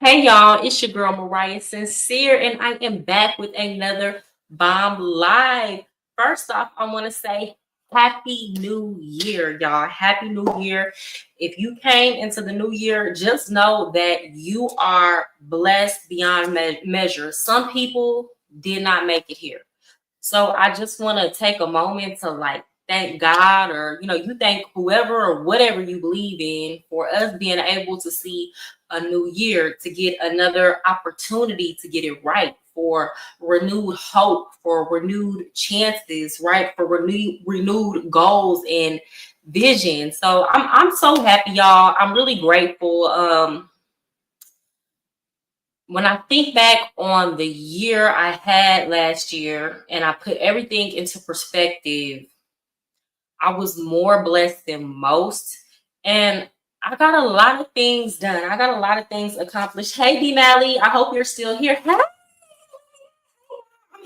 Hey y'all, it's your girl Mariah Sincere, and I am back with another bomb live. First off, I want to say Happy New Year, y'all. Happy New Year. If you came into the new year, just know that you are blessed beyond measure. Some people did not make it here. So I just want to take a moment to thank God, or you thank whoever or whatever you believe in, for us being able to see a new year, to get another opportunity to get it right, for renewed hope, for renewed chances, right? For renewed goals and vision. So I'm so happy, y'all. I'm really grateful. When I think back on the year I had last year and I put everything into perspective, I was more blessed than most. And I got a lot of things done. I got a lot of things accomplished. Hey, D Nally, I hope you're still here. Hey, I'm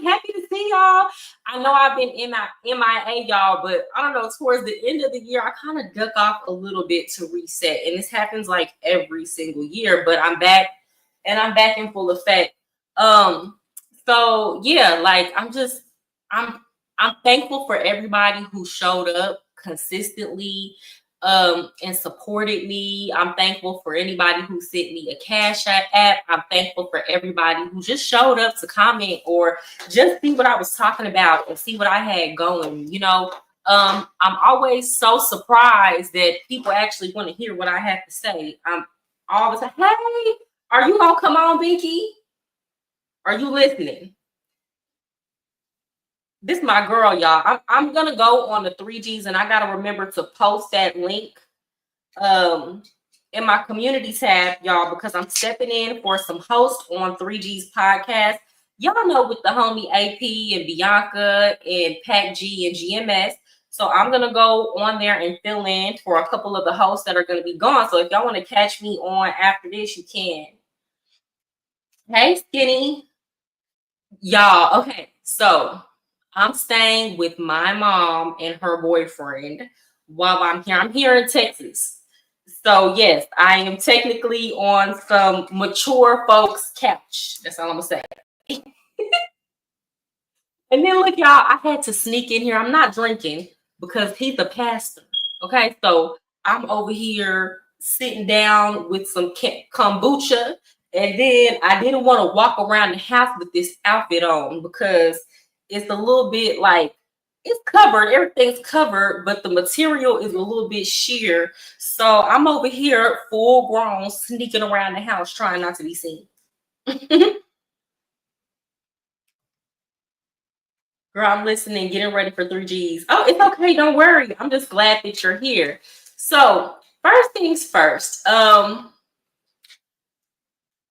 happy to see y'all. I know I've been in my MIA, y'all, but I don't know, towards the end of the year, I kind of duck off a little bit to reset. And this happens like every single year, but I'm back, and I'm back in full effect. Um, so yeah, I'm I'm thankful for everybody who showed up consistently and supported me. I'm thankful for anybody who sent me a cash app. I'm thankful for everybody who just showed up to comment or just see what I was talking about and see what I had going. I'm always so surprised that people actually want to hear what I have to say. I'm always like, hey, are you gonna come on, Binky? Are you listening? This is my girl, y'all. I'm gonna go on the 3Gs, and I gotta remember to post that link um in my community tab, y'all, because I'm stepping in for some hosts on 3G's podcast. Y'all know, with the homie AP and Bianca and Pat G and GMS. So I'm gonna go on there and fill in for a couple of the hosts that are gonna be gone. So if y'all want to catch me on after this, you can. Hey, Skinny. Y'all, okay. So I'm staying with my mom and her boyfriend while I'm here. I'm here in Texas. So yes, I am technically on some mature folks' couch. That's all I'm gonna say. And then look, y'all, I had to sneak in here. I'm not drinking because he's a pastor. Okay, so I'm over here sitting down with some kombucha, and then I didn't want to walk around the house with this outfit on because it's a little bit like it's covered, everything's covered, but the material is a little bit sheer. So I'm over here full grown, sneaking around the house, trying not to be seen. Girl, I'm listening, getting ready for 3Gs. Oh, it's okay. Don't worry. I'm just glad that you're here. So, first things first.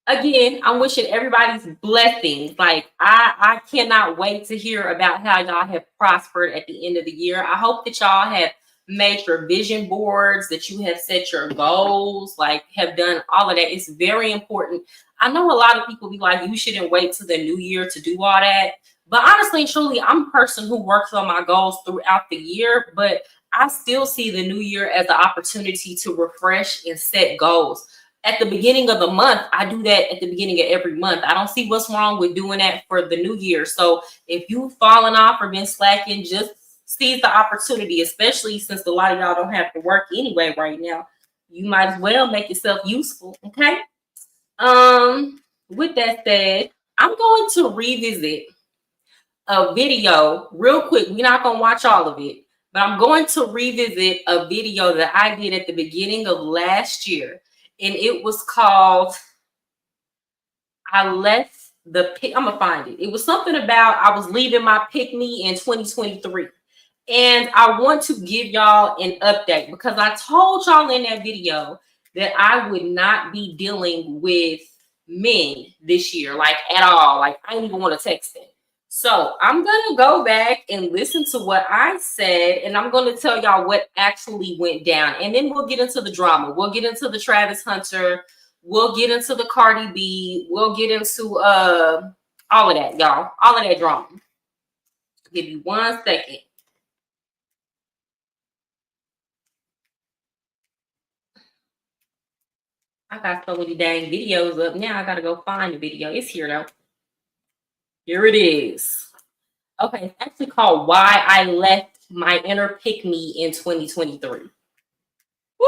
Again, I'm wishing everybody's blessings. Like, I cannot wait to hear about how y'all have prospered at the end of the year. I hope that y'all have made your vision boards, that you have set your goals, like have done all of that. It's very important. I know a lot of people be like, you shouldn't wait till the new year to do all that. But honestly and truly, I'm a person who works on my goals throughout the year, but I still see the new year as an opportunity to refresh and set goals at the beginning of the month. I do that at the beginning of every month. I don't see what's wrong with doing that for the new year. So if you've fallen off or been slacking, just seize the opportunity, especially since a lot of y'all don't have to work anyway right now. You might as well make yourself useful. Okay. With that said, I'm going to revisit a video real quick. We're not gonna watch all of it, but I'm going to revisit a video that I did at the beginning of last year, and it was called I left the pick. I'm gonna find it. It was something about I was leaving my pick me in 2023. And I want to give y'all an update because I told y'all in that video that I would not be dealing with men this year, like at all. Like I didn't even want to text them. So I'm gonna go back and listen to what I said, and I'm gonna tell y'all what actually went down. And then we'll get into the drama. We'll get into the Travis Hunter. We'll get into the Cardi B. We'll get into all of that, y'all. All of that drama. Give you 1 second. I got so many dang videos up. Now I gotta go find the video. It's here though. Here it is. Okay, it's actually called Why I Left My Inner Pick Me in 2023. Woo!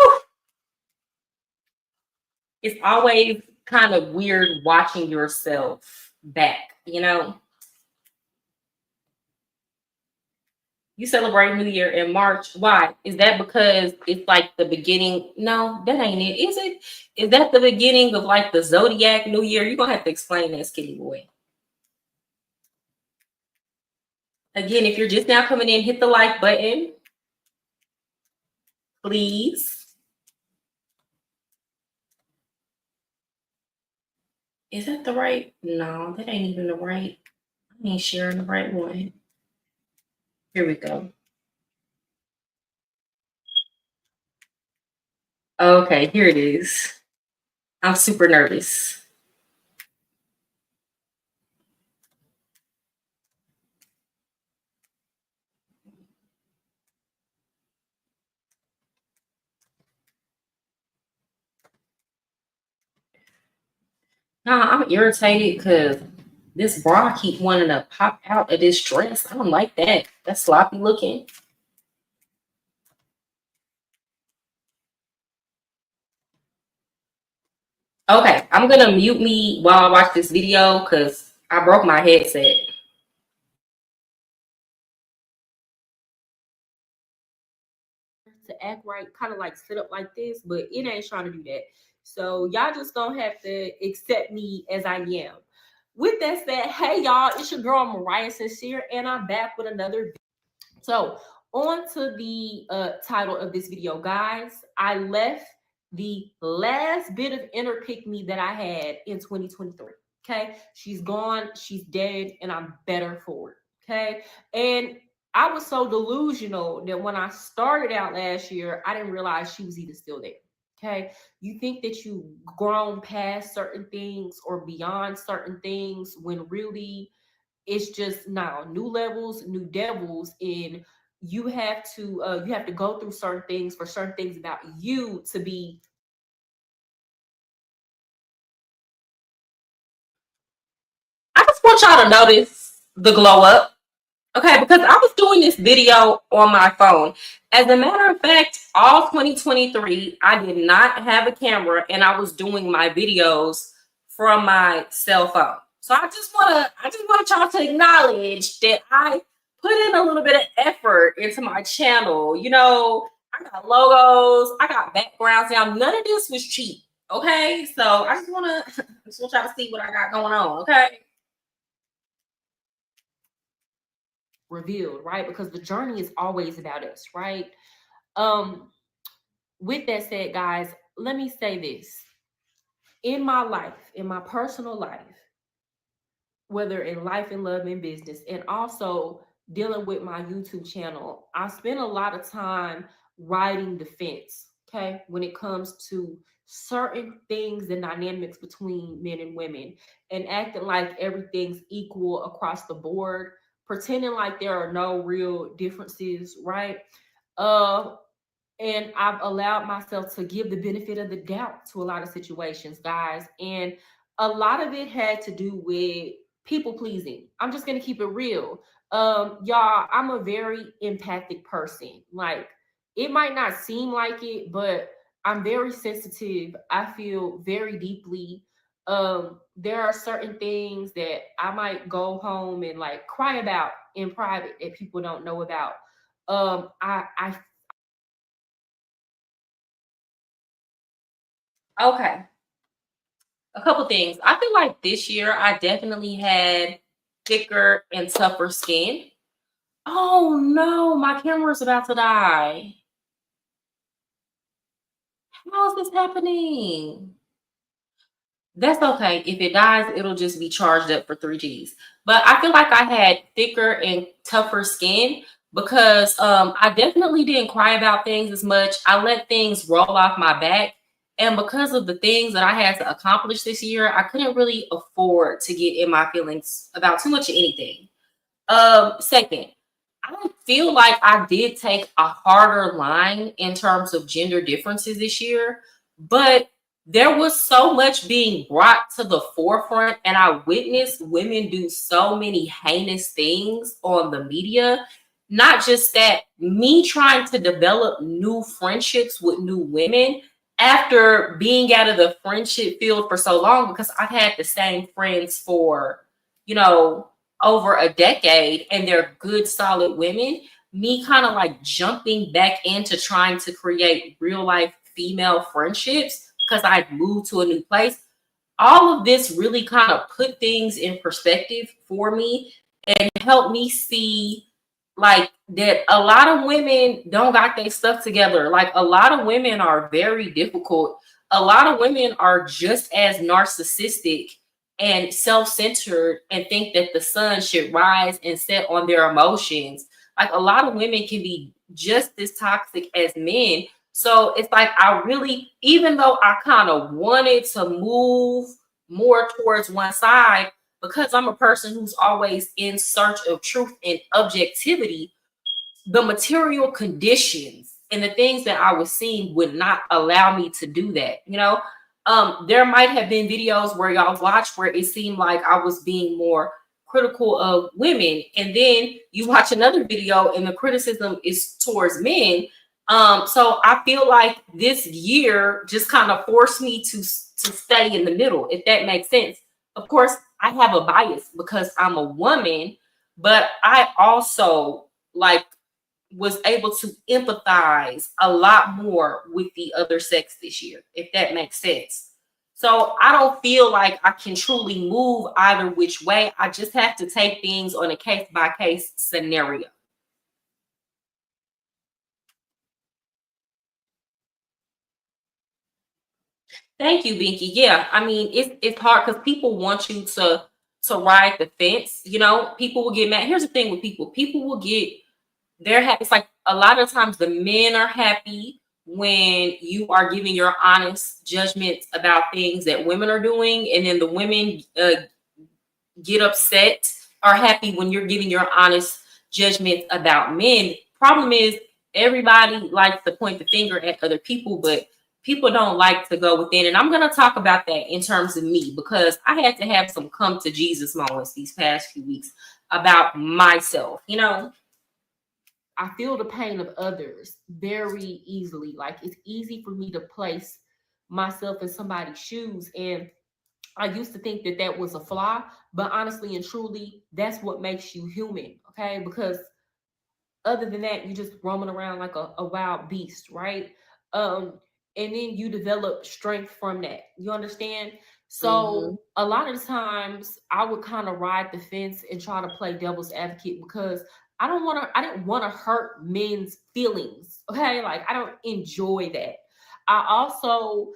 It's always kind of weird watching yourself back, you know? You celebrate New Year in March. Why? Is that because it's like the beginning? No, that ain't it. Is it? Is that the beginning of like the Zodiac New Year? You're gonna have to explain that, Skinny Boy. Again, if you're just now coming in, hit the like button, please. Is that the right? No, that ain't even the right. I ain't sharing the right one. Here we go. Okay, here it is. I'm super nervous. Nah, I'm irritated because this bra keep wanting to pop out of this dress. I don't like that. That's sloppy looking. Okay, I'm gonna mute me while I watch this video because I broke my headset. To act right, kind of like sit up like this, but it ain't trying to do that. So y'all just gonna have to accept me as I am. With that said, hey y'all, it's your girl Mariah Sincere, and I'm back with another video. So on to the title of this video, guys. I left the last bit of inner pick me that I had in 2023. Okay, she's gone, she's dead, and I'm better for it. Okay, and I was so delusional that when I started out last year, I didn't realize she was even still there. Okay, you think that you've grown past certain things or beyond certain things when really it's just now new levels, new devils, and you have to go through certain things for certain things about you to be. I just want y'all to notice the glow up. Okay, because I was doing this video on my phone. As a matter of fact, all 2023, I did not have a camera and I was doing my videos from my cell phone. So I just want y'all to acknowledge that I put in a little bit of effort into my channel. You know, I got logos, I got backgrounds. Now none of this was cheap. Okay, so I just want y'all to see what I got going on. Okay. Revealed, right? Because the journey is always about us, right? Um, with that said, guys, let me say this. In my life, in my personal life, whether in life and love and business, and also dealing with my YouTube channel, I spend a lot of time riding the fence, okay, when it comes to certain things and dynamics between men and women, and acting like everything's equal across the board, pretending like there are no real differences, right? Uh, and I've allowed myself to give the benefit of the doubt to a lot of situations, guys. And a lot of it had to do with people pleasing. I'm just gonna keep it real. Y'all, I'm a very empathic person. Like, it might not seem like it, but I'm very sensitive. I feel very deeply. There are certain things that I might go home and like cry about in private that people don't know about. I Okay, a couple things. I feel like this year I definitely had thicker and tougher skin. Oh no, my camera's about to die. How is this happening? That's okay. If it dies, it'll just be charged up for 3Gs. But I feel like I had thicker and tougher skin because I definitely didn't cry about things as much. I let things roll off my back. And because of the things that I had to accomplish this year, I couldn't really afford to get in my feelings about too much of anything. Second, I feel like I did take a harder line in terms of gender differences this year, but there was so much being brought to the forefront, and I witnessed women do so many heinous things on the media. Not just that, me trying to develop new friendships with new women after being out of the friendship field for so long, because I've had the same friends for, you know, over a decade, and they're good, solid women. Me kind of like jumping back into trying to create real life female friendships because I'd moved to a new place. All of this really kind of put things in perspective for me and helped me see like that a lot of women don't got their stuff together. Like a lot of women are very difficult. A lot of women are just as narcissistic and self-centered and think that the sun should rise and set on their emotions. Like a lot of women can be just as toxic as men. So it's like I really, even though I kind of wanted to move more towards one side, because I'm a person who's always in search of truth and objectivity, the material conditions and the things that I was seeing would not allow me to do that. There might have been videos where y'all watched where it seemed like I was being more critical of women, and then you watch another video and the criticism is towards men. So I feel like this year just kind of forced me to stay in the middle, if that makes sense. Of course, I have a bias because I'm a woman, but I also like was able to empathize a lot more with the other sex this year, if that makes sense. So I don't feel like I can truly move either which way. I just have to take things on a case by case scenario. Thank you, Binky. Yeah, I mean it's hard because people want you to ride the fence. People will get mad. Here's the thing with people. People will get they're happy. It's like a lot of times the men are happy when you are giving your honest judgments about things that women are doing, and then the women get upset or happy when you're giving your honest judgments about men. Problem is, everybody likes to point the finger at other people, but people don't like to go within. And I'm going to talk about that in terms of me, because I had to have some come to Jesus moments these past few weeks about myself. I feel the pain of others very easily. Like it's easy for me to place myself in somebody's shoes. And I used to think that that was a flaw, but honestly and truly, that's what makes you human. Okay. Because other than that, you're just roaming around like a wild beast, right? Um, and then you develop strength from that. You understand? So a lot of times I would kind of ride the fence and try to play devil's advocate because I didn't want to hurt men's feelings. Okay. Like I don't enjoy that. I also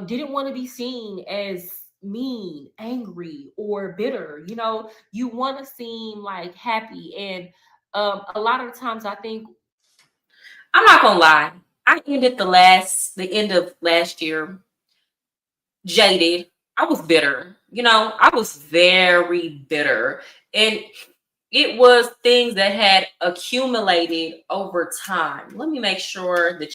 didn't want to be seen as mean, angry, or bitter. You want to seem like happy. And a lot of the times I think, I'm not gonna lie, I ended the end of last year jaded. I was bitter. I was very bitter. And it was things that had accumulated over time. Let me make sure that.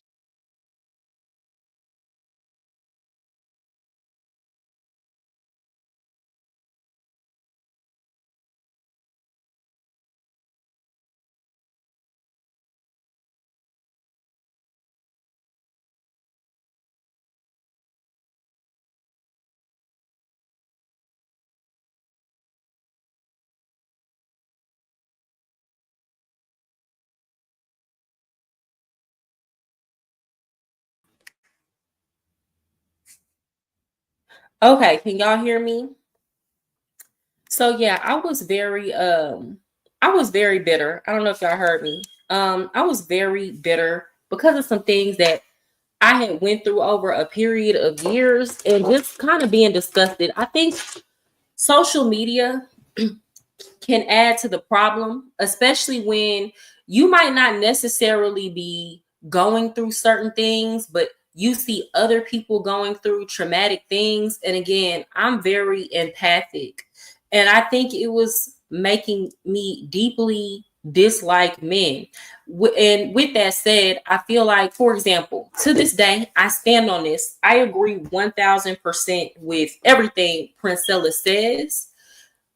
Okay, can y'all hear me? So yeah, I was very bitter. I don't know if y'all heard me. I was very bitter because of some things that I had went through over a period of years, and just kind of being disgusted. I think social media can add to the problem, especially when you might not necessarily be going through certain things, but you see other people going through traumatic things. And again, I'm very empathic. And I think it was making me deeply dislike men. And with that said, I feel like, for example, to this day, I stand on this. I agree 1000% with everything Princella says,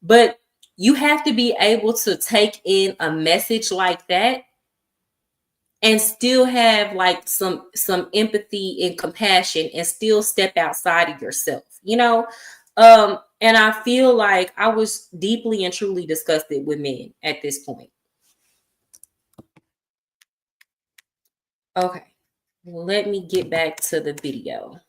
but you have to be able to take in a message like that and still have like some empathy and compassion and still step outside of yourself, you know. And I feel like I was deeply and truly disgusted with men at this point. Okay, let me get back to the video.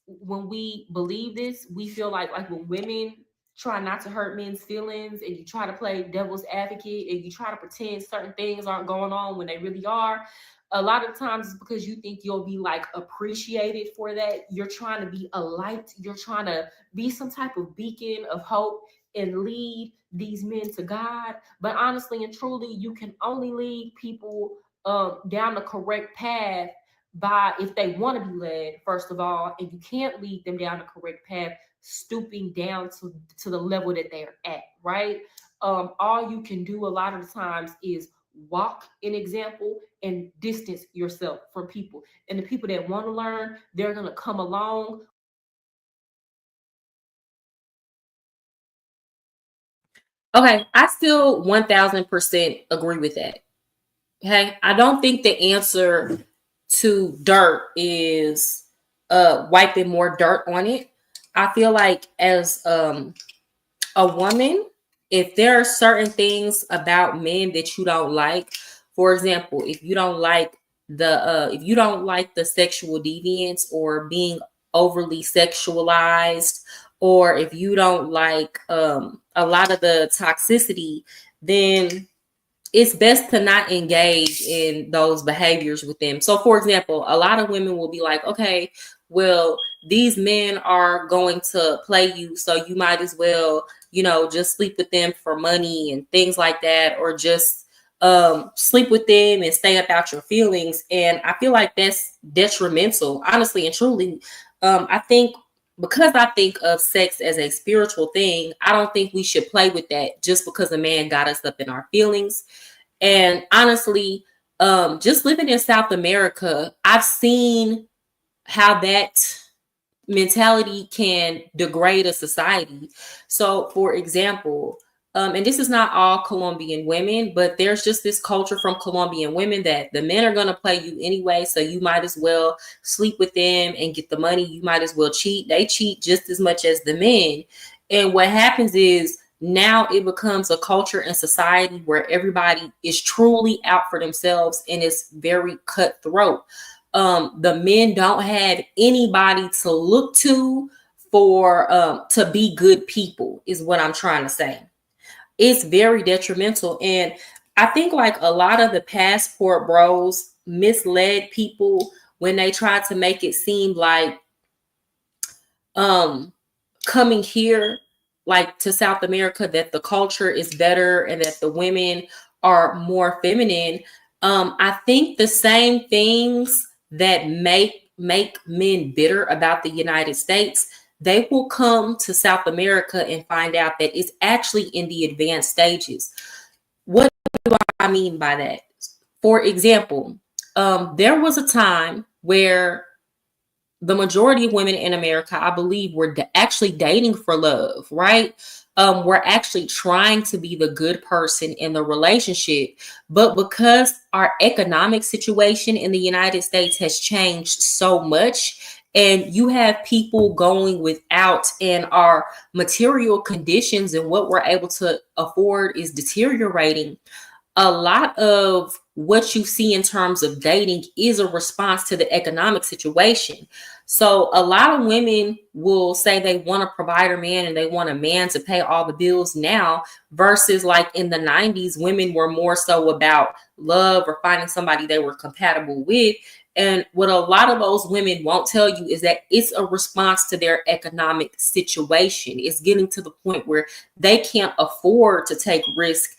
When we believe this, we feel like when women try not to hurt men's feelings and you try to play devil's advocate and you try to pretend certain things aren't going on when they really are, a lot of times it's because you think you'll be like appreciated for that. You're trying to be a light, you're trying to be some type of beacon of hope and lead these men to God. But honestly and truly, you can only lead people down the correct path by, if they want to be led, first of all, and you can't lead them down the correct path stooping down to the level that they're at, right? All you can do a lot of the times is walk an example and distance yourself from people. And the people that want to learn, they're going to come along. Okay, I still 1000% agree with that. Okay, I don't think the answer to dirt is wiping more dirt on it. I feel like as a woman, if there are certain things about men that you don't like, for example, if you don't like the sexual deviance or being overly sexualized, or if you don't like a lot of the toxicity, then it's best to not engage in those behaviors with them. So, for example, a lot of women will be like, okay, well, these men are going to play you, so you might as well, just sleep with them for money and things like that, or just sleep with them and stay about your feelings. And I feel like that's detrimental, honestly and truly. I think because I think of sex as a spiritual thing, I don't think we should play with that just because a man got us up in our feelings. And honestly, just living in South America, I've seen how that mentality can degrade a society. So, for example, and this is not all Colombian women, but there's just this culture from Colombian women that the men are going to play you anyway. So you might as well sleep with them and get the money. You might as well cheat. They cheat just as much as the men. And what happens is now it becomes a culture and society where everybody is truly out for themselves and it's very cutthroat. The men don't have anybody to look to for to be good people, is what I'm trying to say. It's very detrimental. And I think like a lot of the passport bros misled people when they tried to make it seem like coming here, like to South America, that the culture is better and that the women are more feminine. I think the same things that make men bitter about the United States, they will come to South America and find out that it's actually in the advanced stages. What do I mean by that? For example, there was a time where the majority of women in America, I believe, were actually dating for love, right? We're actually trying to be the good person in the relationship. But because our economic situation in the United States has changed so much, and you have people going without, and our material conditions and what we're able to afford is deteriorating, a lot of what you see in terms of dating is a response to the economic situation. So a lot of women will say they want a provider man and they want a man to pay all the bills now, versus like in the 90s, women were more so about love or finding somebody they were compatible with. And what a lot of those women won't tell you is that it's a response to their economic situation. It's getting to the point where they can't afford to take risk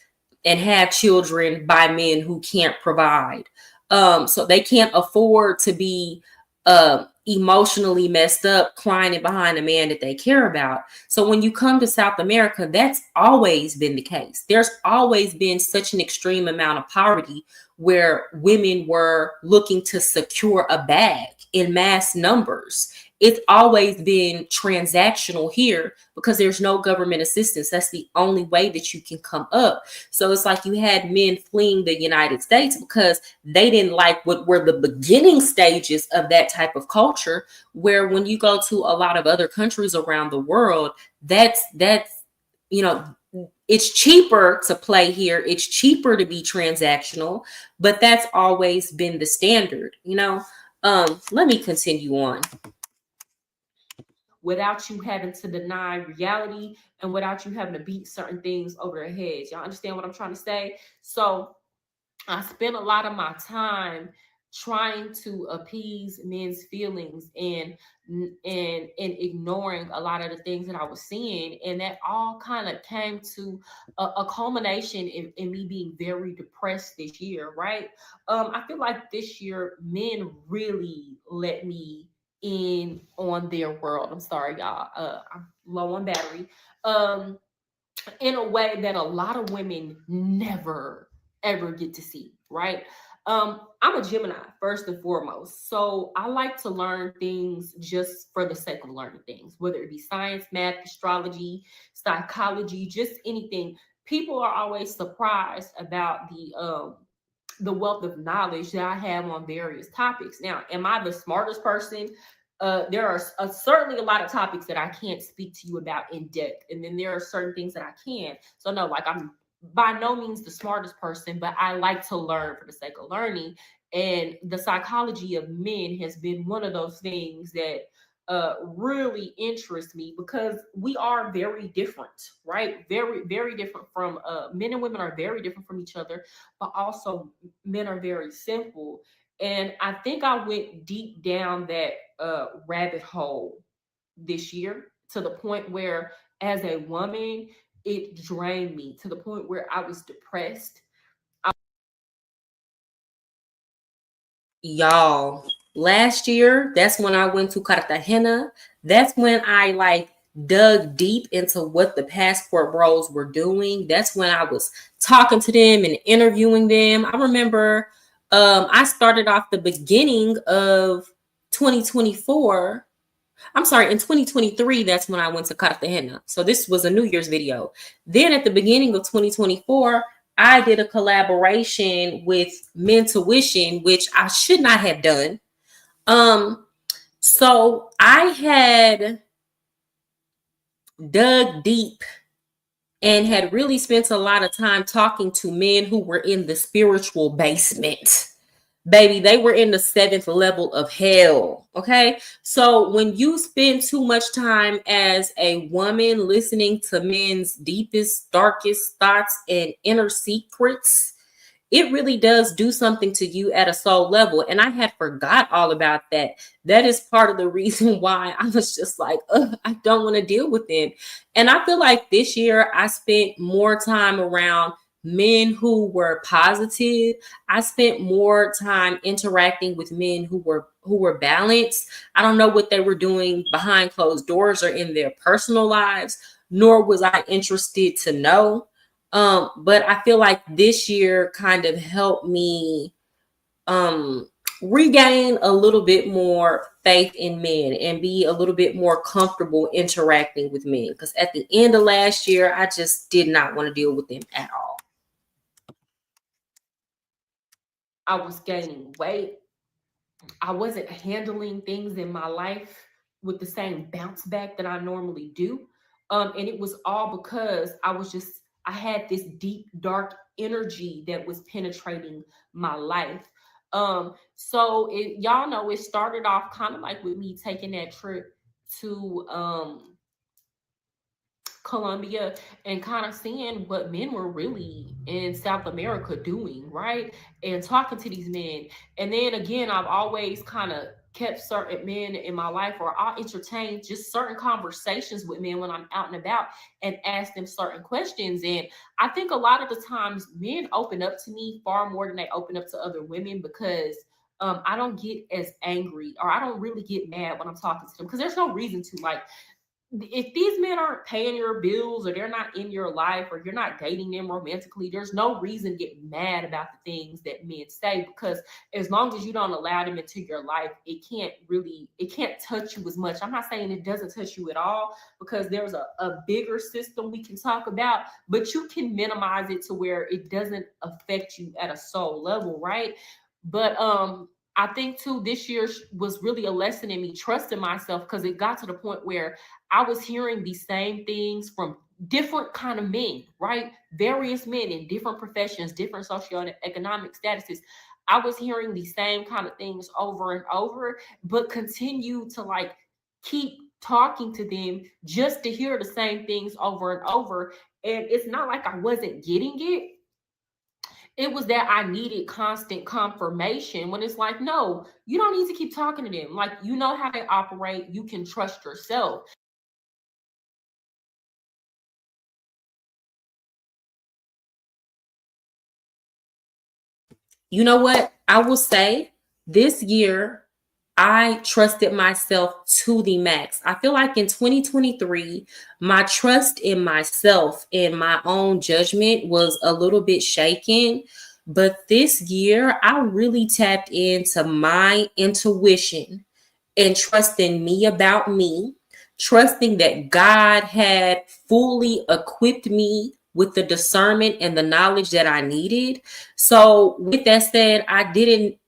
and have children by men who can't provide. So they can't afford to be emotionally messed up, crying behind a man that they care about. So when you come to South America, that's always been the case. There's always been such an extreme amount of poverty where women were looking to secure a bag in mass numbers. It's always been transactional here because there's no government assistance. That's the only way that you can come up. So it's like you had men fleeing the United States because they didn't like what were the beginning stages of that type of culture, where when you go to a lot of other countries around the world, that's you know, it's cheaper to play here, it's cheaper to be transactional, but that's always been the standard, you know. Let me continue on. Without you having to deny reality and without you having to beat certain things over their heads. Y'all understand what I'm trying to say? So I spent a lot of my time trying to appease men's feelings and ignoring a lot of the things that I was seeing, and that all kind of came to a culmination in me being very depressed this year. Right? I feel like this year men really let me in on their world. I'm sorry, y'all. I'm low on battery. In a way that a lot of women never ever get to see, right? I'm a Gemini first and foremost, so I like to learn things just for the sake of learning things, whether it be science, math, astrology, psychology, just anything. People are always surprised about the wealth of knowledge that I have on various topics. Now, am I the smartest person? There are certainly a lot of topics that I can't speak to you about in depth, and then there are certain things that I can. So no, like I'm by no means the smartest person, but I like to learn for the sake of learning. And the psychology of men has been one of those things that really interests me because we are very different, right? Very, very different from men and women are very different from each other, but also men are very simple. And I think I went deep down that rabbit hole this year to the point where, as a woman, it drained me to the point where I was depressed. Y'all, last year, that's when I went to Cartagena. That's when I like dug deep into what the passport bros were doing. That's when I was talking to them and interviewing them. I remember I started off the beginning of 2024. I'm sorry, in 2023, that's when I went to Cartagena. So this was a New Year's video. Then at the beginning of 2024, I did a collaboration with Mentuition, which I should not have done. So I had dug deep and had really spent a lot of time talking to men who were in the spiritual basement. Baby, they were in the 7th level of hell. Okay. So when you spend too much time as a woman listening to men's deepest, darkest thoughts and inner secrets, it really does do something to you at a soul level. And I had forgot all about that. That is part of the reason why I was just like, I don't want to deal with them. And I feel like this year I spent more time around men who were positive. I spent more time interacting with men who were balanced. I don't know what they were doing behind closed doors or in their personal lives, nor was I interested to know. But I feel like this year kind of helped me regain a little bit more faith in men and be a little bit more comfortable interacting with men. Because at the end of last year, I just did not want to deal with them at all. I was gaining weight. I wasn't handling things in my life with the same bounce back that I normally do. And it was all because I had this deep, dark energy that was penetrating my life. Y'all know it started off kind of like with me taking that trip to Colombia and kind of seeing what men were really in South America doing, right? And talking to these men. And then again, I've always kind of kept certain men in my life, or I'll entertain just certain conversations with men when I'm out and about and ask them certain questions. And I think a lot of the times men open up to me far more than they open up to other women because I don't get as angry, or I don't really get mad when I'm talking to them, because there's no reason to. Like, if these men aren't paying your bills, or they're not in your life, or you're not dating them romantically, there's no reason to get mad about the things that men say, because as long as you don't allow them into your life, it can't touch you as much. I'm not saying it doesn't touch you at all, because there's a bigger system we can talk about, but you can minimize it to where it doesn't affect you at a soul level, right? But I think too, this year was really a lesson in me trusting myself, because it got to the point where I was hearing these same things from different kind of men, right? Various men in different professions, different socioeconomic statuses. I was hearing these same kind of things over and over, but continue to like keep talking to them just to hear the same things over and over. And it's not like I wasn't getting it. It was that I needed constant confirmation, when it's like, no, you don't need to keep talking to them. Like, you know how they operate. You can trust yourself. You know what? I will say this year, I trusted myself to the max. I feel like in 2023, my trust in myself and my own judgment was a little bit shaken. But this year, I really tapped into my intuition and trusting me about me, trusting that God had fully equipped me with the discernment and the knowledge that I needed. So with that said, I didn't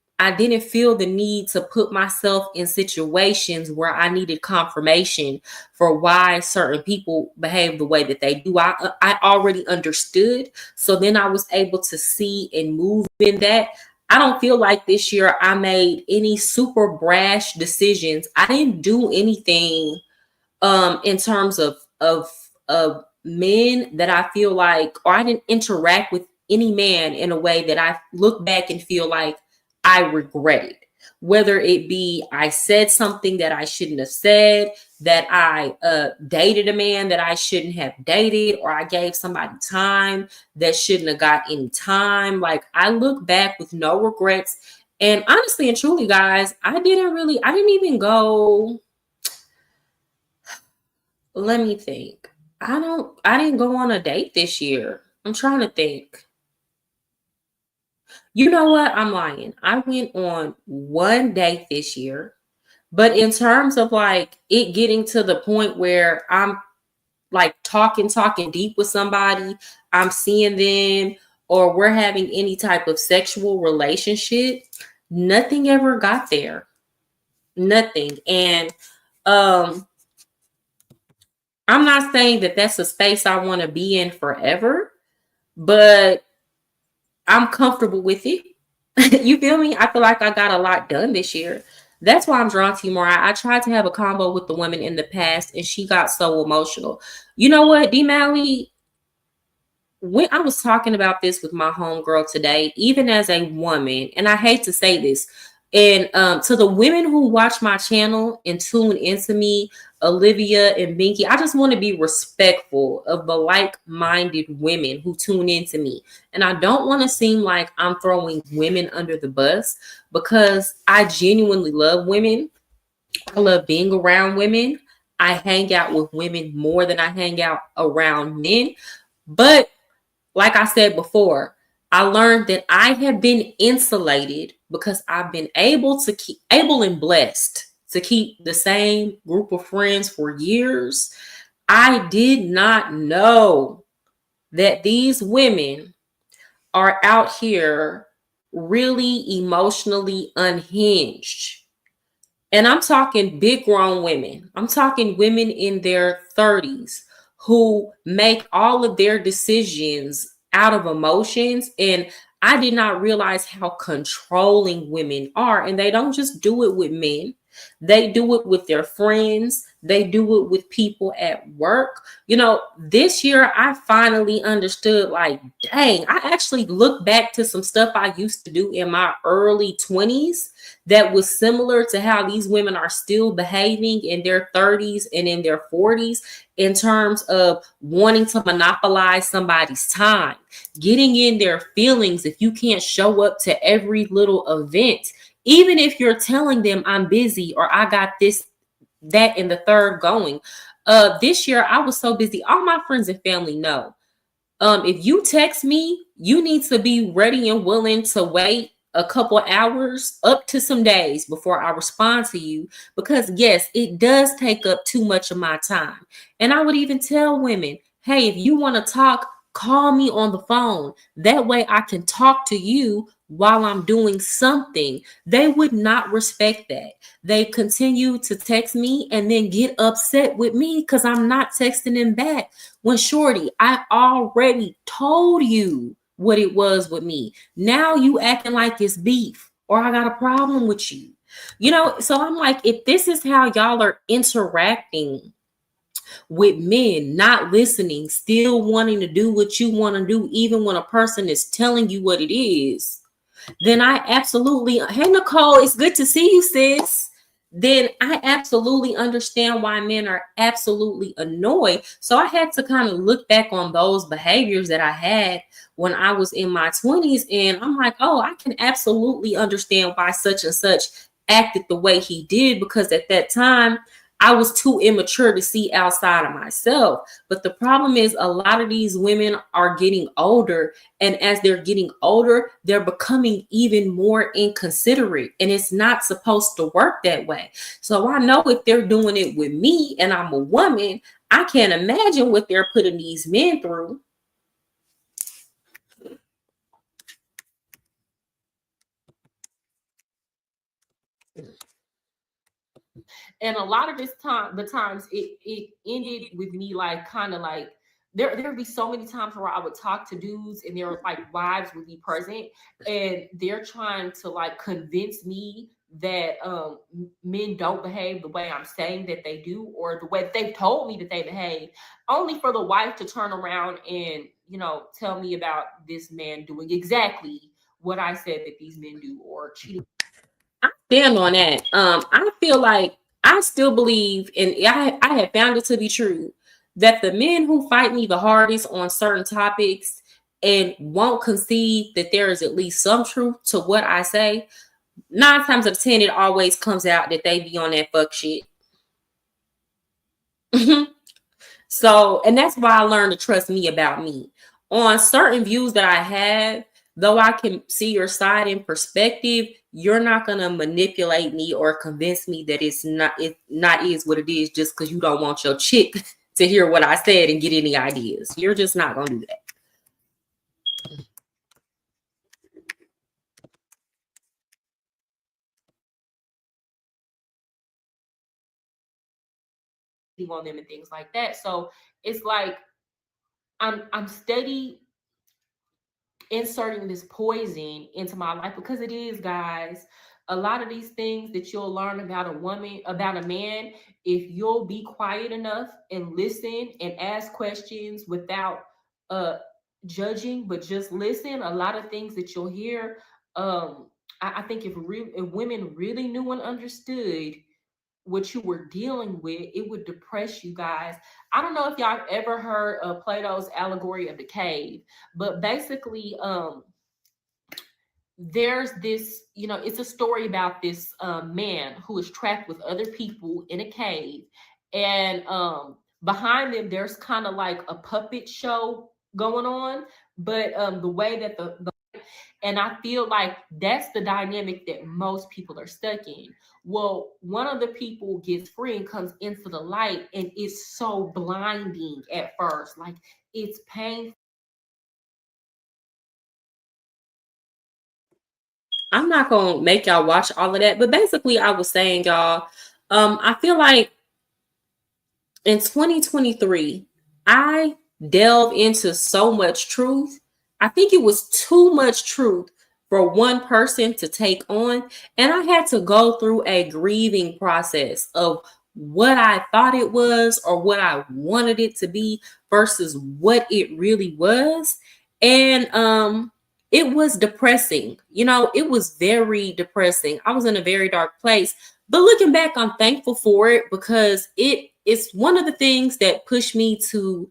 feel the need to put myself in situations where I needed confirmation for why certain people behave the way that they do. I already understood. So then I was able to see and move in that. I don't feel like this year I made any super brash decisions. I didn't do anything in terms of men that I feel like, or I didn't interact with any man in a way that I look back and feel like I regret it. Whether it be I said something that I shouldn't have said, that I dated a man that I shouldn't have dated, or I gave somebody time that shouldn't have got any time. Like, I look back with no regrets. And honestly and truly, guys, I didn't even go. Let me think. I didn't go on a date this year. I'm trying to think. You know what? I'm lying. I went on one date this year, but in terms of like it getting to the point where I'm like talking deep with somebody, I'm seeing them, or we're having any type of sexual relationship, nothing ever got there. Nothing. And um I'm not saying that that's a space I want to be in forever, but I'm comfortable with it. You feel me? I feel like I got a lot done this year. That's why I'm drawn to you more. I tried to have a combo with the woman in the past, and she got so emotional. You know what, D Malley? When I was talking about this with my homegirl today, even as a woman, and I hate to say this, and to the women who watch my channel and tune into me, Olivia and Binky, I just want to be respectful of the like-minded women who tune into me. And I don't want to seem like I'm throwing women under the bus, because I genuinely love women. I love being around women. I hang out with women more than I hang out around men. But like I said before, I learned that I have been insulated because I've been able and blessed to keep the same group of friends for years. I did not know that these women are out here really emotionally unhinged. And I'm talking big grown women. I'm talking women in their 30s who make all of their decisions out of emotions. And I did not realize how controlling women are. And they don't just do it with men, they do it with their friends, they do it with people at work. You know, this year I finally understood, like, dang, I actually look back to some stuff I used to do in my early 20s that was similar to how these women are still behaving in their 30s and in their 40s, in terms of wanting to monopolize somebody's time, getting in their feelings if you can't show up to every little event, Even if you're telling them I'm busy or I got this, that, and the third going. This year I was so busy. All my friends and family know. If you text me, you need to be ready and willing to wait a couple hours up to some days before I respond to you, because yes, it does take up too much of my time. And I would even tell women, hey, if you want to talk, call me on the phone. That way I can talk to you while I'm doing something. They would not respect that. They continue to text me and then get upset with me because I'm not texting them back. When shorty, I already told you what it was with me. Now you acting like it's beef or I got a problem with you. So I'm like, if this is how y'all are interacting with men, not listening, still wanting to do what you want to do, even when a person is telling you what it is, then I absolutely, hey Nicole, it's good to see you, sis. Then I absolutely understand why men are absolutely annoyed. So I had to kind of look back on those behaviors that I had when I was in my 20s. And I'm like, oh, I can absolutely understand why such and such acted the way he did, because at that time I was too immature to see outside of myself. But the problem is a lot of these women are getting older, and as they're getting older, they're becoming even more inconsiderate, and it's not supposed to work that way. So I know if they're doing it with me and I'm a woman, I can't imagine what they're putting these men through. And a lot of this time, the times it ended with me like kind of like there'd be so many times where I would talk to dudes and their like wives would be present, and they're trying to like convince me that men don't behave the way I'm saying that they do, or the way they've told me that they behave, only for the wife to turn around and tell me about this man doing exactly what I said that these men do, or cheating. I stand on that. I feel like I still believe, and I have found it to be true, that the men who fight me the hardest on certain topics and won't concede that there is at least some truth to what I say, 9 times out of 10, it always comes out that they be on that fuck shit. So, and that's why I learned to trust me about me. On certain views that I have, though I can see your side in perspective, you're not gonna manipulate me or convince me that it not is what it is just because you don't want your chick to hear what I said and get any ideas. You're just not gonna do that. On them and things like that. So it's like I'm steady inserting this poison into my life, because it is, guys, a lot of these things that you'll learn about a woman, about a man, if you'll be quiet enough and listen and ask questions without uh judging, but just listen, a lot of things that you'll hear, I think if women really knew and understood what you were dealing with, it would depress you guys. I don't know if y'all ever heard of Plato's allegory of the cave, but basically, there's this, it's a story about this man who is trapped with other people in a cave, and behind them there's kind of like a puppet show going on, but the way that the and I feel like that's the dynamic that most people are stuck in. Well, one of the people gets free and comes into the light, and it's so blinding at first. Like, it's painful. I'm not gonna make y'all watch all of that, but basically, I was saying, y'all, I feel like in 2023, I delve into so much truth. I think it was too much truth for one person to take on. And I had to go through a grieving process of what I thought it was or what I wanted it to be versus what it really was. And it was depressing. It was very depressing. I was in a very dark place. But looking back, I'm thankful for it, because it's one of the things that pushed me to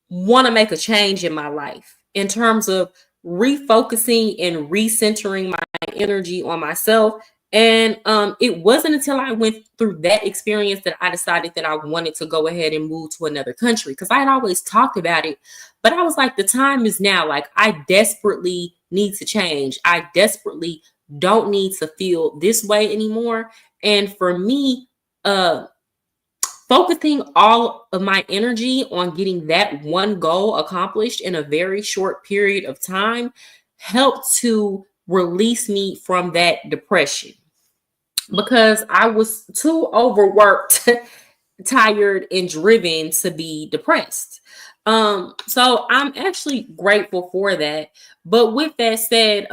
want to make a change in my life in terms of refocusing and recentering energy on myself. And it wasn't until I went through that experience that I decided that I wanted to go ahead and move to another country, because I had always talked about it. But I was like, the time is now. Like, I desperately need to change. I desperately don't need to feel this way anymore. And for me, focusing all of my energy on getting that one goal accomplished in a very short period of time helped to release me from that depression, because I was too overworked, tired, and driven to be depressed. So I'm actually grateful for that. But with that said,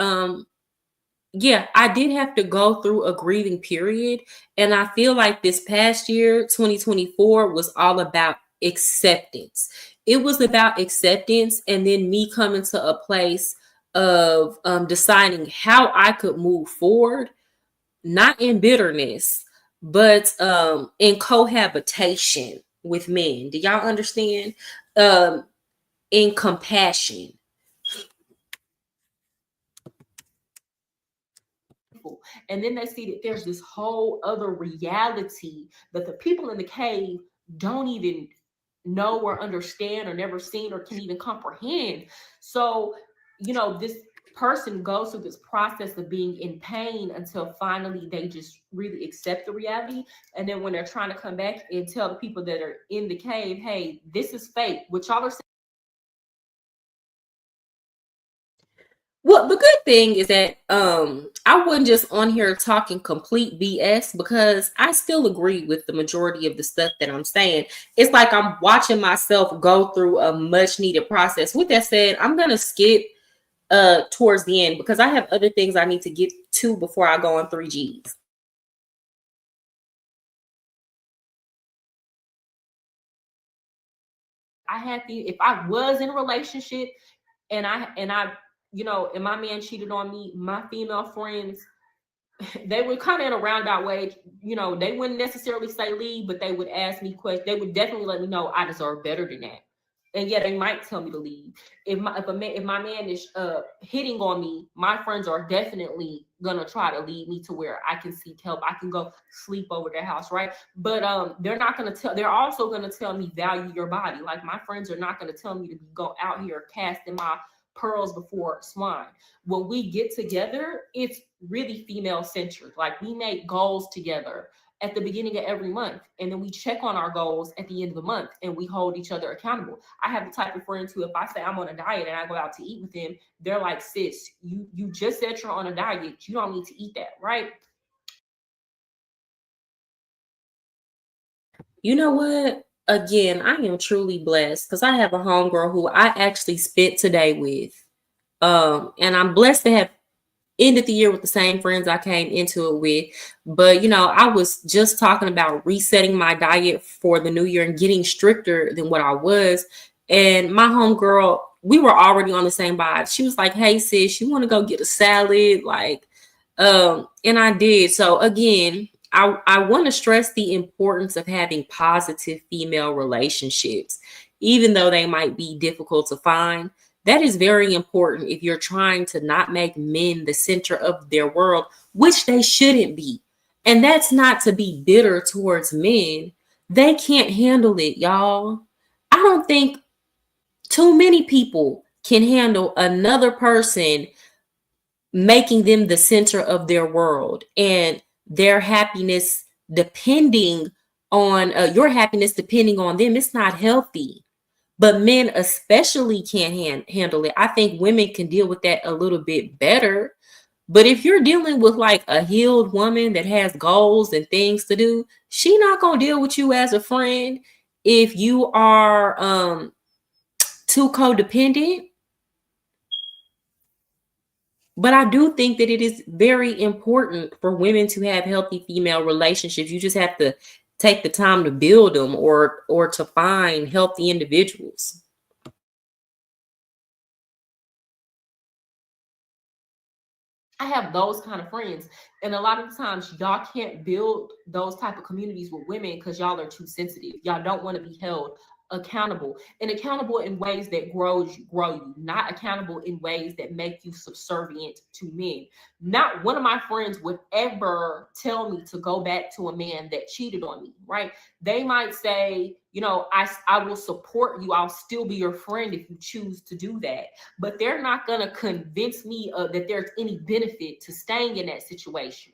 yeah, I did have to go through a grieving period. And I feel like this past year, 2024, was all about acceptance. It was about acceptance, and then me coming to a place of deciding how I could move forward, not in bitterness, but in cohabitation with men. Do y'all understand? In compassion. And then they see that there's this whole other reality that the people in the cave don't even know or understand or never seen or can even comprehend. So, this person goes through this process of being in pain until finally they just really accept the reality. And then when they're trying to come back and tell the people that are in the cave, hey, this is fake, what y'all are saying. Well, the good thing is that I wasn't just on here talking complete BS, because I still agree with the majority of the stuff that I'm saying. It's like I'm watching myself go through a much needed process. With that said, I'm gonna skip towards the end, because I have other things I need to get to before I go on 3Gs. I had the if I was in a relationship and I and my man cheated on me, my female friends, they would kind of in a roundabout way, they wouldn't necessarily say leave, but they would ask me questions. They would definitely let me know I deserve better than that. And yeah, they might tell me to leave. If my man is hitting on me, my friends are definitely gonna try to lead me to where I can seek help. I can go sleep over their house, right? But they're not gonna tell. They're also gonna tell me value your body. Like, my friends are not gonna tell me to go out here casting my pearls before swine. When we get together, it's really female centered. Like, we make goals together at the beginning of every month, and then we check on our goals at the end of the month, and we hold each other accountable. I have the type of friends who, if I say I'm on a diet and I go out to eat with them, they're like, sis, you just said you're on a diet, you don't need to eat that, right? You know what? Again, I am truly blessed, because I have a homegirl who I actually spent today with. And I'm blessed to have ended the year with the same friends I came into it with. But I was just talking about resetting my diet for the new year and getting stricter than what I was. And my homegirl, we were already on the same vibe. She was like, "Hey sis, you want to go get a salad?" Like, and I did. So again, I want to stress the importance of having positive female relationships, even though they might be difficult to find. That is very important if you're trying to not make men the center of their world, which they shouldn't be. And that's not to be bitter towards men. They can't handle it, y'all. I don't think too many people can handle another person making them the center of their world, and their happiness depending on your happiness depending on them. It's not healthy. But men especially can't handle it. I think women can deal with that a little bit better. But if you're dealing with like a healed woman that has goals and things to do, she not gonna deal with you as a friend if you are too codependent. But I do think that it is very important for women to have healthy female relationships. You just have to take the time to build them, or to find healthy individuals. I have those kind of friends. And a lot of the times y'all can't build those type of communities with women because y'all are too sensitive. Y'all don't want to be held accountable, and accountable in ways that grow you, not accountable in ways that make you subservient to men. Not one of my friends would ever tell me to go back to a man that cheated on me, right? They might say, you know, I will support you, I'll still be your friend if you choose to do that, but they're not going to convince me that there's any benefit to staying in that situation,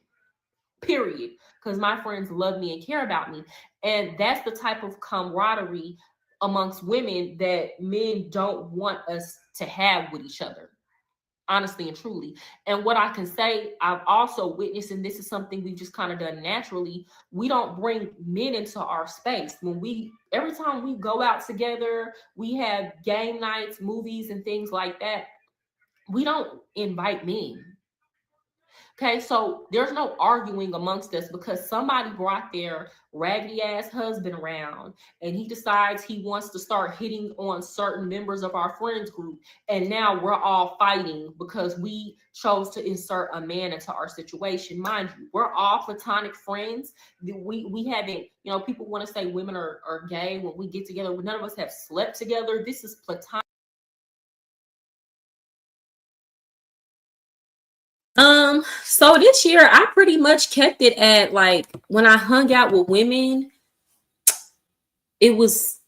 period, because my friends love me and care about me. And that's the type of camaraderie amongst women that men don't want us to have with each other, honestly and truly. And what I can say, I've also witnessed, and this is something we've just kind of done naturally, we don't bring men into our space. Every time we go out together, we have game nights, movies, and things like that, we don't invite men. Okay, so there's no arguing amongst us because somebody brought their raggedy ass husband around and he decides he wants to start hitting on certain members of our friends group. And now we're all fighting because we chose to insert a man into our situation. Mind you, we're all platonic friends. We haven't, you know, people want to say women are gay when we get together. None of us have slept together. This is platonic. So this year I pretty much kept it at, like, when I hung out with women, it was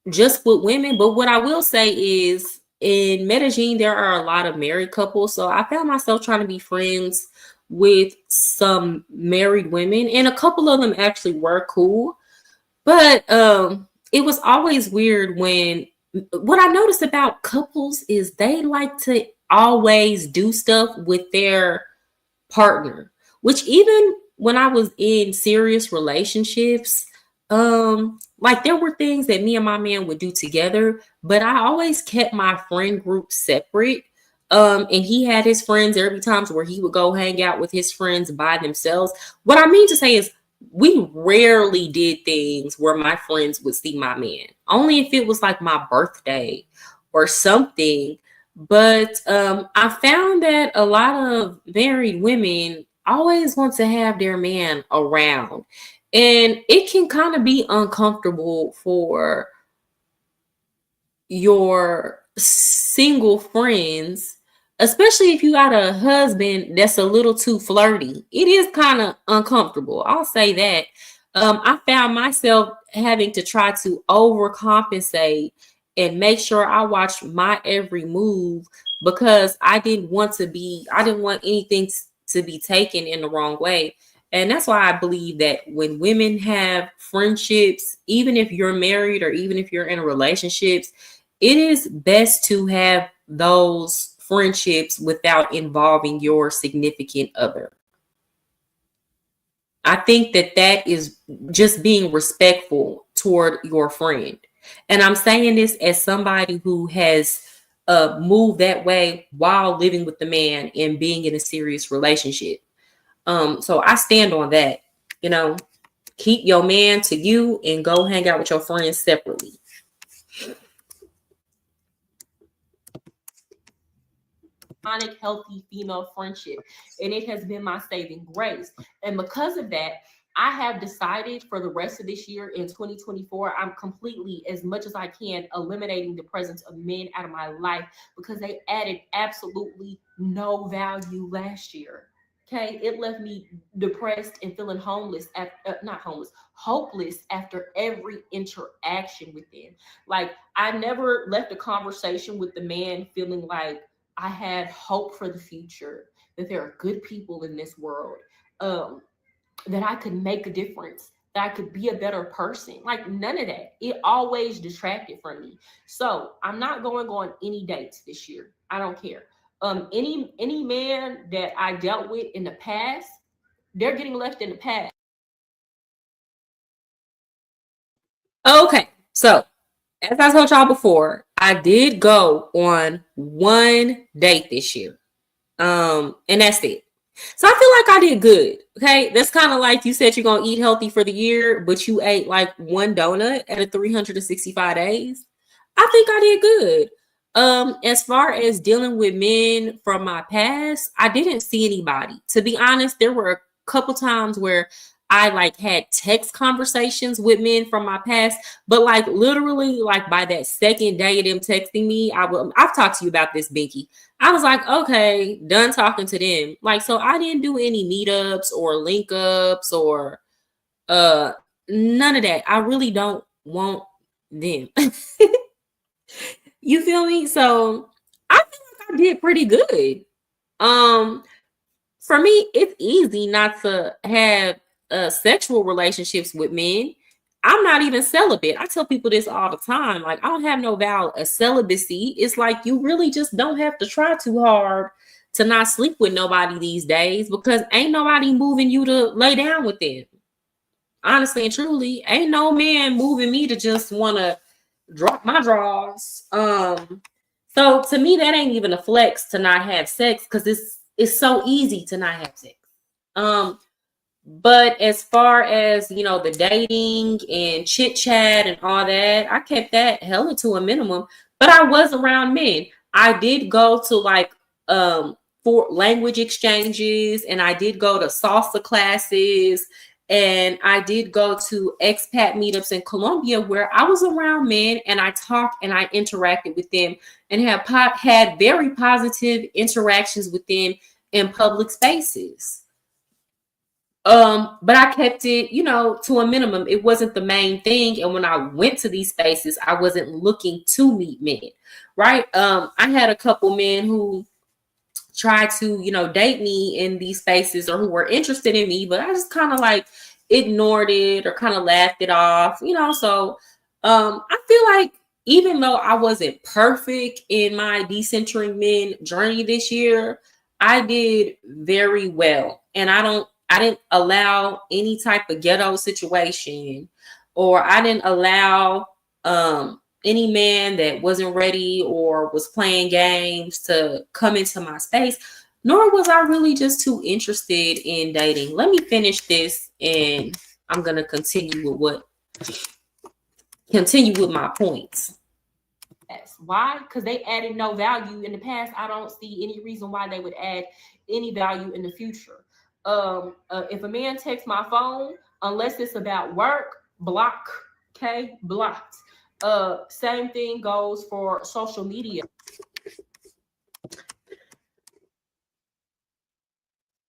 just with women. But what I will say is in Medellin, there are a lot of married couples. So I found myself trying to be friends with some married women, and a couple of them actually were cool. But it was always weird when what I noticed about couples is they like to always do stuff with their partner, which even when I was in serious relationships, like there were things that me and my man would do together, but I always kept my friend group separate. And he had his friends every time where he would go hang out with his friends by themselves. What I mean to say is we rarely did things where my friends would see my man, only if it was like my birthday or something. But I found that a lot of married women always want to have their man around. And it can kind of be uncomfortable for your single friends, especially if you got a husband that's a little too flirty. It is kind of uncomfortable. I'll say that. I found myself having to try to overcompensate and make sure I watched my every move because I didn't want anything to be taken in the wrong way. And that's why I believe that when women have friendships, even if you're married or even if you're in a relationship, it is best to have those friendships without involving your significant other. I think that is just being respectful toward your friend. And I'm saying this as somebody who has moved that way while living with the man and being in a serious relationship. So I stand on that. You know, keep your man to you and go hang out with your friends separately. Healthy female friendship, and it has been my saving grace. And because of that, I have decided for the rest of this year in 2024, I'm completely, as much as I can, eliminating the presence of men out of my life because they added absolutely no value last year. Okay, it left me depressed and feeling hopeless after every interaction with them. Like, I never left a conversation with the man feeling like I had hope for the future, that there are good people in this world, that I could make a difference, that I could be a better person. Like, none of that. It always detracted from me. So I'm not going on any dates this year. I don't care. Any man that I dealt with in the past, they're getting left in the past. Okay, so as I told y'all before, I did go on one date this year. And that's it. So I feel like I did good. Okay. That's kind of like you said you're gonna eat healthy for the year, but you ate like one donut at a 365 days. I think I did good. As far as dealing with men from my past, I didn't see anybody. To be honest, there were a couple times where I like had text conversations with men from my past, but like literally, like by that second day of them texting me, I've talked to you about this, Binky. I was like, okay, done talking to them. Like, so I didn't do any meetups or link ups or uh none of that. I really don't want them. You feel me? So I feel like I did pretty good. Um, for me, it's easy not to have sexual relationships with men. I'm not even celibate. I tell people this all the time. Like, I don't have no vow of celibacy. It's like you really just don't have to try too hard to not sleep with nobody these days because ain't nobody moving you to lay down with them. Honestly and truly, ain't no man moving me to just want to drop my drawers. So to me, that ain't even a flex to not have sex because it's so easy to not have sex. Um, but as far as the dating and chit chat and all that, I kept that hella to a minimum. But I was around men. I did go to like for language exchanges, and I did go to salsa classes, and I did go to expat meetups in Colombia where I was around men and I talked and I interacted with them and had very positive interactions with them in public spaces. But I kept it, to a minimum. It wasn't the main thing. And when I went to these spaces, I wasn't looking to meet men, right? I had a couple men who tried to, date me in these spaces or who were interested in me, but I just kind of like ignored it or kind of laughed it off, So I feel like even though I wasn't perfect in my decentering men journey this year, I did very well. And I didn't allow any type of ghetto situation, or I didn't allow any man that wasn't ready or was playing games to come into my space, nor was I really just too interested in dating. Let me finish this and I'm going to continue with my points. Why? Because they added no value in the past. I don't see any reason why they would add any value in the future. If a man texts my phone, unless it's about work, block. Okay, blocked. Same thing goes for social media.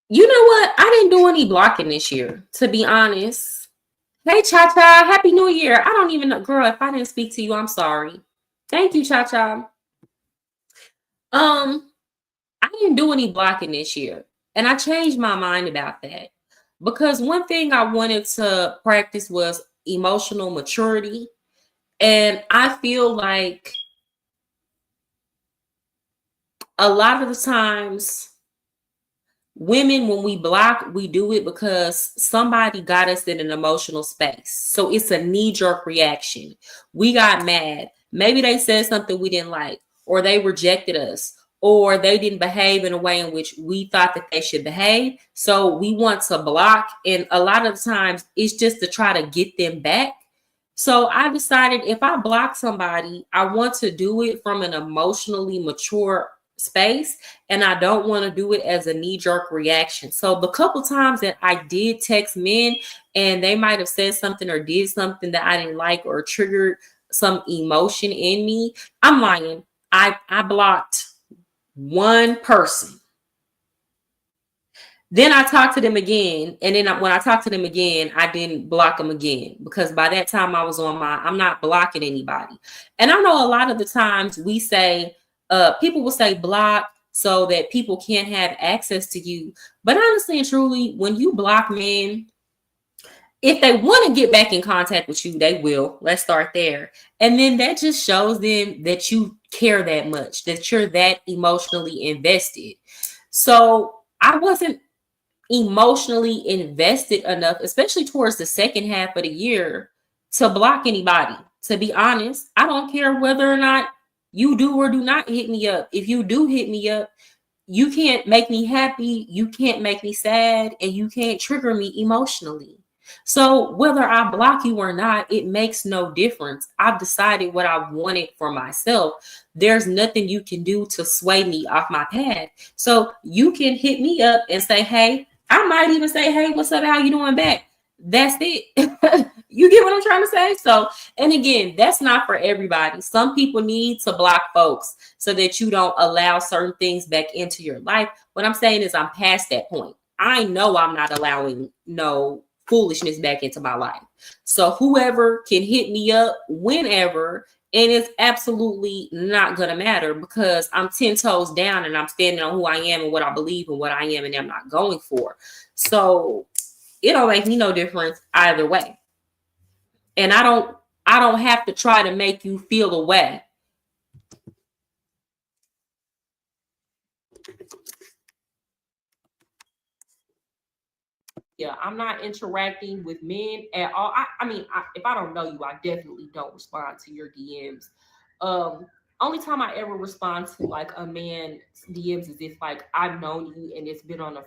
You know what? I didn't do any blocking this year, to be honest. Hey, Cha Cha, Happy New Year. I don't even know, girl, if I didn't speak to you, I'm sorry. Thank you, Cha Cha. I didn't do any blocking this year. And I changed my mind about that. Because one thing I wanted to practice was emotional maturity. And I feel like a lot of the times women, when we block, we do it because somebody got us in an emotional space. So it's a knee-jerk reaction. We got mad. Maybe they said something we didn't like, or they rejected us, or they didn't behave in a way in which we thought that they should behave. So we want to block. And a lot of times it's just to try to get them back. So I decided if I block somebody, I want to do it from an emotionally mature space, and I don't want to do it as a knee-jerk reaction. So the couple times that I did text men and they might have said something or did something that I didn't like or triggered some emotion in me, I'm lying. I blocked one person. Then I talked to them again. And then when I talked to them again, I didn't block them again because by that time I was on I'm not blocking anybody. And I know a lot of the times we say, people will say block so that people can't have access to you. But honestly and truly, when you block men, if they want to get back in contact with you, they will. Let's start there. And then that just shows them that you care that much, that you're that emotionally invested. So I wasn't emotionally invested enough, especially towards the second half of the year, to block anybody. To be honest, I don't care whether or not you do or do not hit me up. If you do hit me up, you can't make me happy, you can't make me sad, and you can't trigger me emotionally. So whether I block you or not, it makes no difference. I've decided what I wanted for myself. There's nothing you can do to sway me off my path. So you can hit me up and say, hey, I might even say, hey, what's up? How you doing back? That's it. You get what I'm trying to say? So, and again, that's not for everybody. Some people need to block folks so that you don't allow certain things back into your life. What I'm saying is I'm past that point. I know I'm not allowing no foolishness back into my life. So whoever can hit me up whenever, and it's absolutely not gonna matter because I'm 10 toes down and I'm standing on who I am and what I believe and what I am and I'm not going for. So it don't make me no difference either way. And I don't have to try to make you feel a way. Yeah, I'm not interacting with men at all. I mean, if I don't know you, I definitely don't respond to your DMs. Um, Only time I ever respond to like a man's DMs is if like I've known you and it's been on a.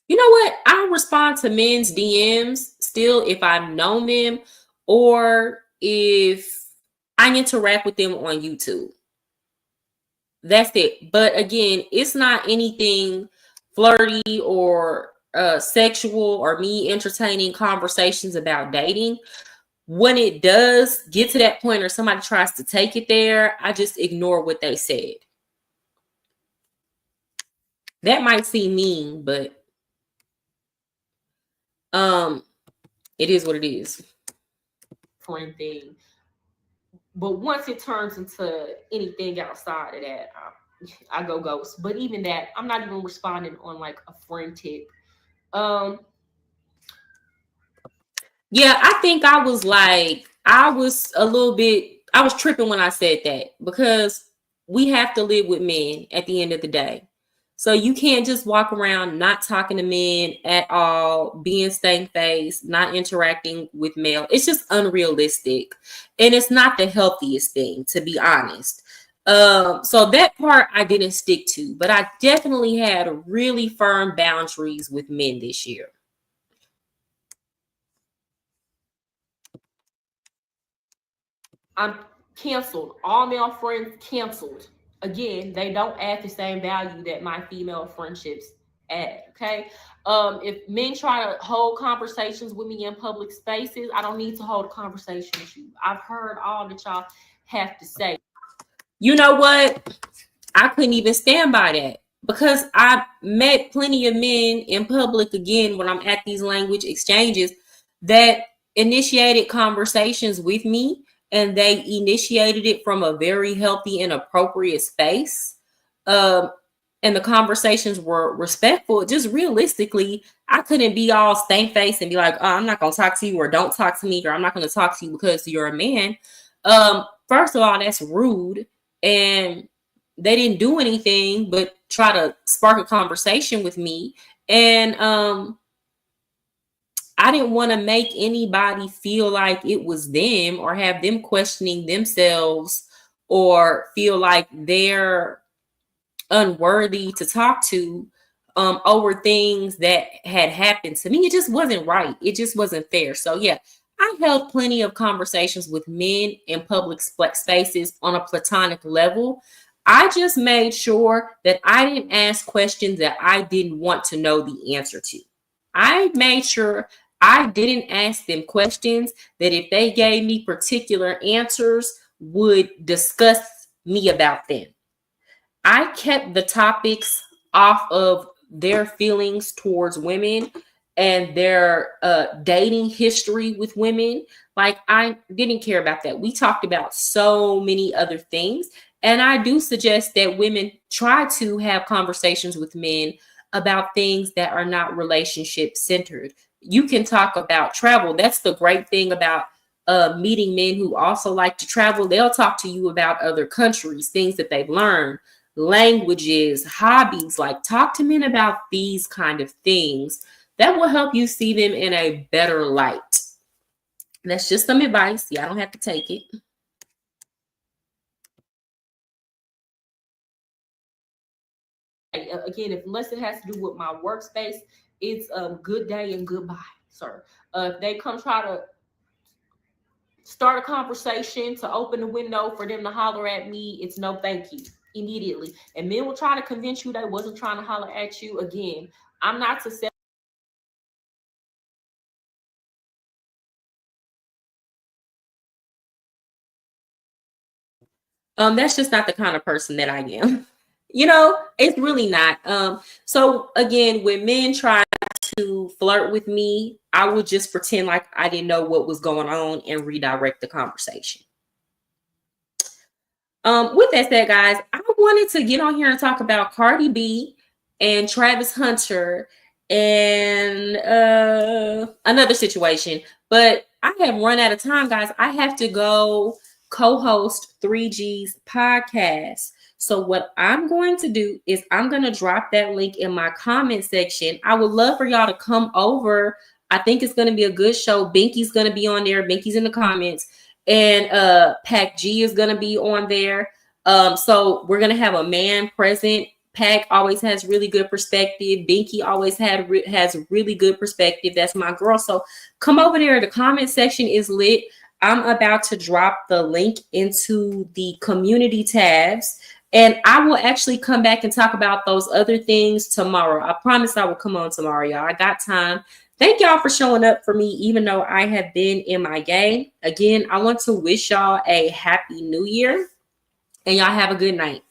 You know what? I respond to men's DMs still if I've known them or if I interact with them on YouTube. That's it. But again, it's not anything flirty or sexual or me entertaining conversations about dating. When it does get to that point or somebody tries to take it there, I just ignore what they said. That might seem mean, but it is what it is. Friend thing. But once it turns into anything outside of that, I go ghost. But even that, I'm not even responding on like a friend tip. Yeah, I think I was I was tripping when I said that because we have to live with men at the end of the day. So you can't just walk around not talking to men at all, being stank faced, not interacting with male. It's just unrealistic. And it's not the healthiest thing, to be honest. So that part I didn't stick to, but I definitely had really firm boundaries with men this year. I'm canceled. All male friends canceled. Again, they don't add the same value that my female friendships add. Okay. If men try to hold conversations with me in public spaces, I don't need to hold a conversation with you. I've heard all that y'all have to say. You know what? I couldn't even stand by that because I met plenty of men in public again when I'm at these language exchanges that initiated conversations with me and they initiated it from a very healthy and appropriate space. Um, and the conversations were respectful. Just realistically, I couldn't be all stank faced and be like, oh, I'm not going to talk to you or don't talk to me or I'm not going to talk to you because you're a man. First of all, that's rude. And they didn't do anything but try to spark a conversation with me. And I didn't want to make anybody feel like it was them or have them questioning themselves or feel like they're unworthy to talk to over things that had happened to me. It just wasn't right. It just wasn't fair. So yeah, I held plenty of conversations with men in public spaces on a platonic level. I just made sure that I didn't ask questions that I didn't want to know the answer to. I made sure I didn't ask them questions that if they gave me particular answers would disgust me about them. I kept the topics off of their feelings towards women and their dating history with women. Like, I didn't care about that. We talked about so many other things. And I do suggest that women try to have conversations with men about things that are not relationship centered. You can talk about travel. That's the great thing about meeting men who also like to travel. They'll talk to you about other countries, things that they've learned, languages, hobbies. Like, talk to men about these kind of things. That will help you see them in a better light. That's just some advice. Yeah, I don't have to take it. Again, if unless it has to do with my workspace, it's a good day and goodbye, sir. If they come try to start a conversation to open the window for them to holler at me, it's no thank you immediately. And men will try to convince you they wasn't trying to holler at you. Again, I'm not to That's just not the kind of person that I am. You know, it's really not. So again, when men try to flirt with me, I would just pretend like I didn't know what was going on and redirect the conversation. With that said, guys, I wanted to get on here and talk about Cardi B and Travis Hunter and another situation. But I have run out of time, guys. I have to go co-host 3G's podcast. So what I'm going to do is I'm going to drop that link in my comment section. I would love for y'all to come over. I think it's going to be a good show. Binky's going to be on there. Binky's in the comments. And Pac G is gonna be on there. So we're gonna have a man present. Pac always has really good perspective. Binky always has really good perspective. That's my girl. So come over there. The comment section is lit. I'm about to drop the link into the community tabs. And I will actually come back and talk about those other things tomorrow. I promise I will come on tomorrow, y'all. I got time. Thank y'all for showing up for me, even though I have been in my game. Again, I want to wish y'all a happy new year, and y'all have a good night.